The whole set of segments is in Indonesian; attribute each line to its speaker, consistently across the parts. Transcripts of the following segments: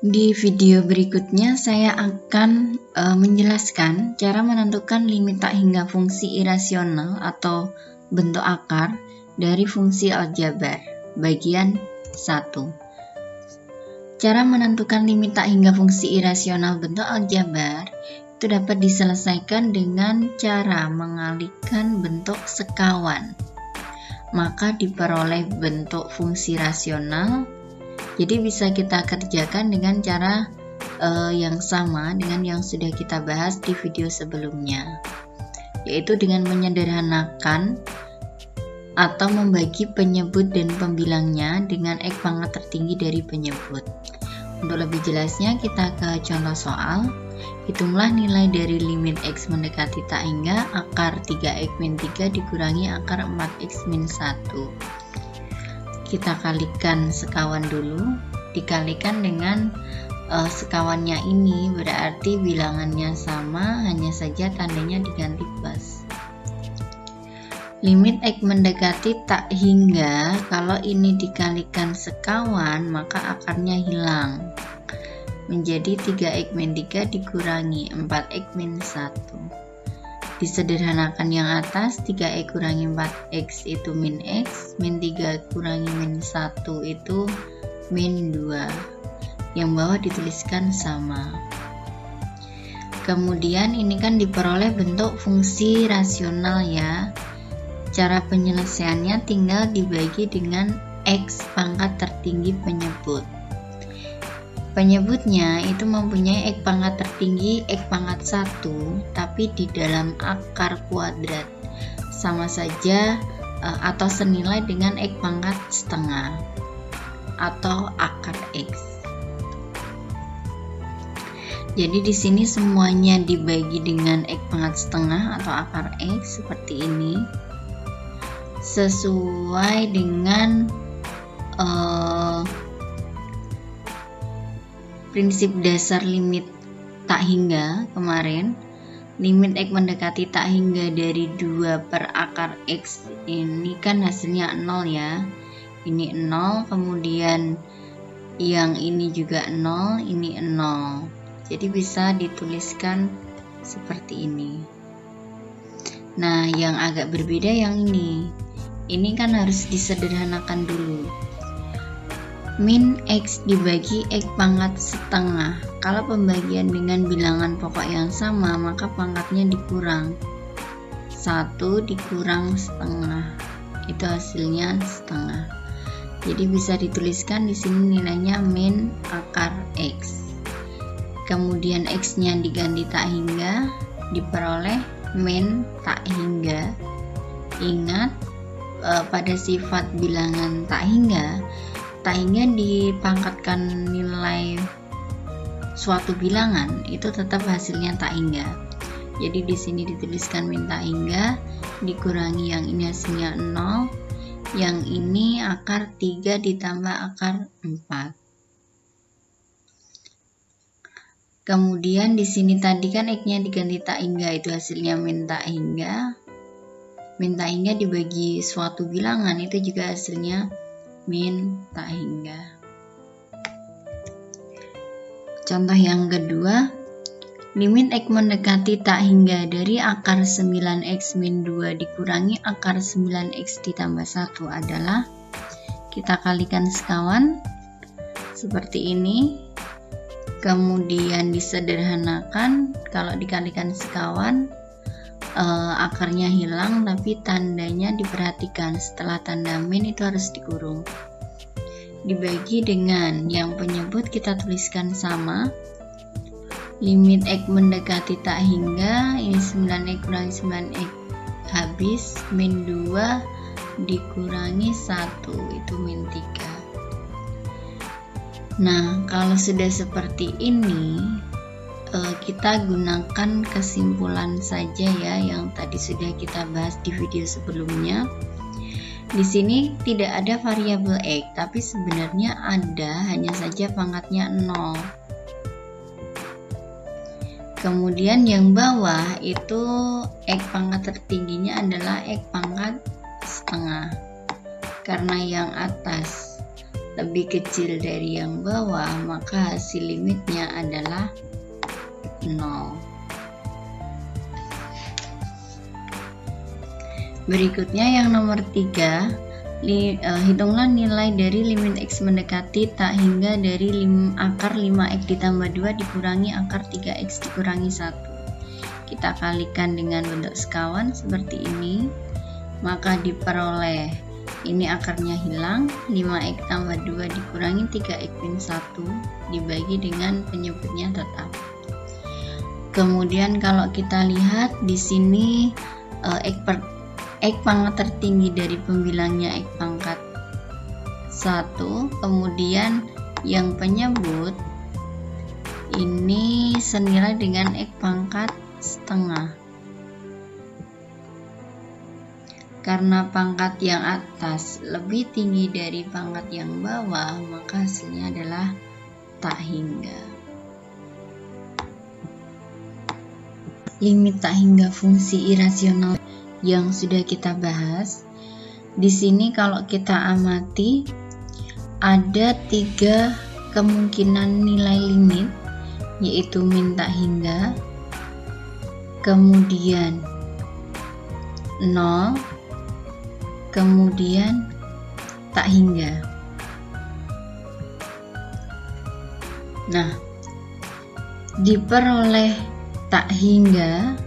Speaker 1: Di video berikutnya saya akan menjelaskan cara menentukan limit tak hingga fungsi irasional atau bentuk akar dari fungsi aljabar. Bagian 1. Cara menentukan limit tak hingga fungsi irasional bentuk aljabar itu dapat diselesaikan dengan cara mengalihkan bentuk sekawan. Maka diperoleh bentuk fungsi rasional. Jadi bisa kita kerjakan dengan cara yang sama dengan yang sudah kita bahas di video sebelumnya, yaitu dengan menyederhanakan atau membagi penyebut dan pembilangnya dengan X pangkat tertinggi dari penyebut. Untuk lebih jelasnya kita ke contoh soal. Hitunglah nilai dari limit X mendekati tak hingga akar 3X min 3 dikurangi akar 4X min 1. Kita kalikan sekawan dulu, dikalikan dengan sekawannya ini berarti bilangannya sama, hanya saja tandanya diganti plus. Limit X mendekati tak hingga, kalau ini dikalikan sekawan maka akarnya hilang, menjadi 3X min 3 dikurangi 4X min 1. Disederhanakan yang atas, 3X kurangi 4X itu min X, min 3 kurangi min 1 itu min 2. Yang bawah dituliskan sama. Kemudian ini kan diperoleh bentuk fungsi rasional ya. Cara penyelesaiannya tinggal dibagi dengan X pangkat tertinggi penyebut. Penyebutnya itu mempunyai X pangkat tertinggi X pangkat 1 tapi di dalam akar kuadrat, sama saja atau senilai dengan X pangkat setengah atau akar X. Jadi di sini semuanya dibagi dengan X pangkat setengah atau akar X seperti ini, sesuai dengan prinsip dasar limit tak hingga kemarin. Limit X mendekati tak hingga dari 2 per akar X ini kan hasilnya 0 ya. Ini 0, kemudian yang ini juga 0, ini 0. Jadi bisa dituliskan seperti ini. Nah, yang agak berbeda yang ini. Ini kan harus disederhanakan dulu. Min X dibagi X pangkat setengah. Kalau pembagian dengan bilangan pokok yang sama, maka pangkatnya dikurang. 1 dikurang setengah. Itu hasilnya setengah. Jadi bisa dituliskan di sini nilainya min akar X. Kemudian X-nya diganti tak hingga, diperoleh min tak hingga. Ingat pada sifat bilangan tak hingga dipangkatkan nilai suatu bilangan itu tetap hasilnya tak hingga. Jadi di sini dituliskan min tak hingga dikurangi yang ini hasilnya 0, yang ini akar 3 ditambah akar 4. Kemudian di sini tadi kan X-nya diganti tak hingga, itu hasilnya min tak hingga. Min tak hingga dibagi suatu bilangan itu juga hasilnya min tak hingga. Contoh yang kedua, limit X mendekati tak hingga dari akar 9X min 2 dikurangi akar 9X ditambah 1 adalah, kita kalikan sekawan seperti ini. Kemudian disederhanakan, kalau dikalikan sekawan akarnya hilang tapi tandanya diperhatikan, setelah tanda min itu harus dikurung. Dibagi dengan yang penyebut kita tuliskan sama. Limit X mendekati tak hingga, ini 9X kurangi 9X habis, min 2 dikurangi 1 itu min 3. Nah, kalau sudah seperti ini, kita gunakan kesimpulan saja ya yang tadi sudah kita bahas di video sebelumnya. Di sini tidak ada variabel X, tapi sebenarnya ada, hanya saja pangkatnya 0. Kemudian yang bawah itu X pangkat tertingginya adalah X pangkat setengah, karena yang atas lebih kecil dari yang bawah, maka hasil limitnya adalah 0. Berikutnya yang nomor 3, hitunglah nilai dari limit X mendekati tak hingga dari akar 5X ditambah 2 dikurangi akar 3X dikurangi 1. Kita kalikan dengan bentuk sekawan seperti ini, maka diperoleh ini akarnya hilang, 5X tambah 2 dikurangi 3X min 1 dibagi dengan penyebutnya tetap. Kemudian kalau kita lihat di sini X pangkat tertinggi dari pembilangnya X pangkat 1, kemudian yang penyebut ini senilai dengan X pangkat setengah. Karena pangkat yang atas lebih tinggi dari pangkat yang bawah, maka hasilnya adalah tak hingga. Limit tak hingga fungsi irasional yang sudah kita bahas. Di sini kalau kita amati ada 3 kemungkinan nilai limit, yaitu min tak hingga, kemudian 0, kemudian tak hingga. Nah, diperoleh tak hingga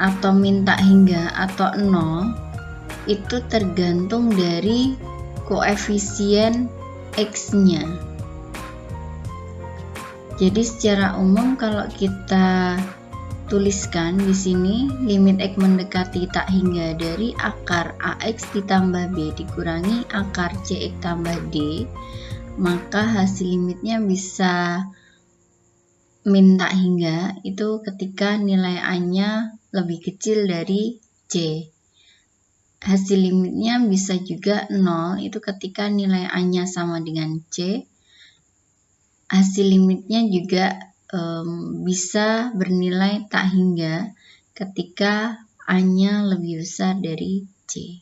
Speaker 1: atau min tak hingga atau 0 itu tergantung dari koefisien X-nya. Jadi secara umum kalau kita tuliskan di sini limit X mendekati tak hingga dari akar AX ditambah B dikurangi akar CX tambah D, maka hasil limitnya bisa min tak hingga itu ketika nilai A-nya lebih kecil dari C. Hasil limitnya bisa juga 0 itu ketika nilai A-nya sama dengan C. Hasil limitnya juga bisa bernilai tak hingga ketika A-nya lebih besar dari C.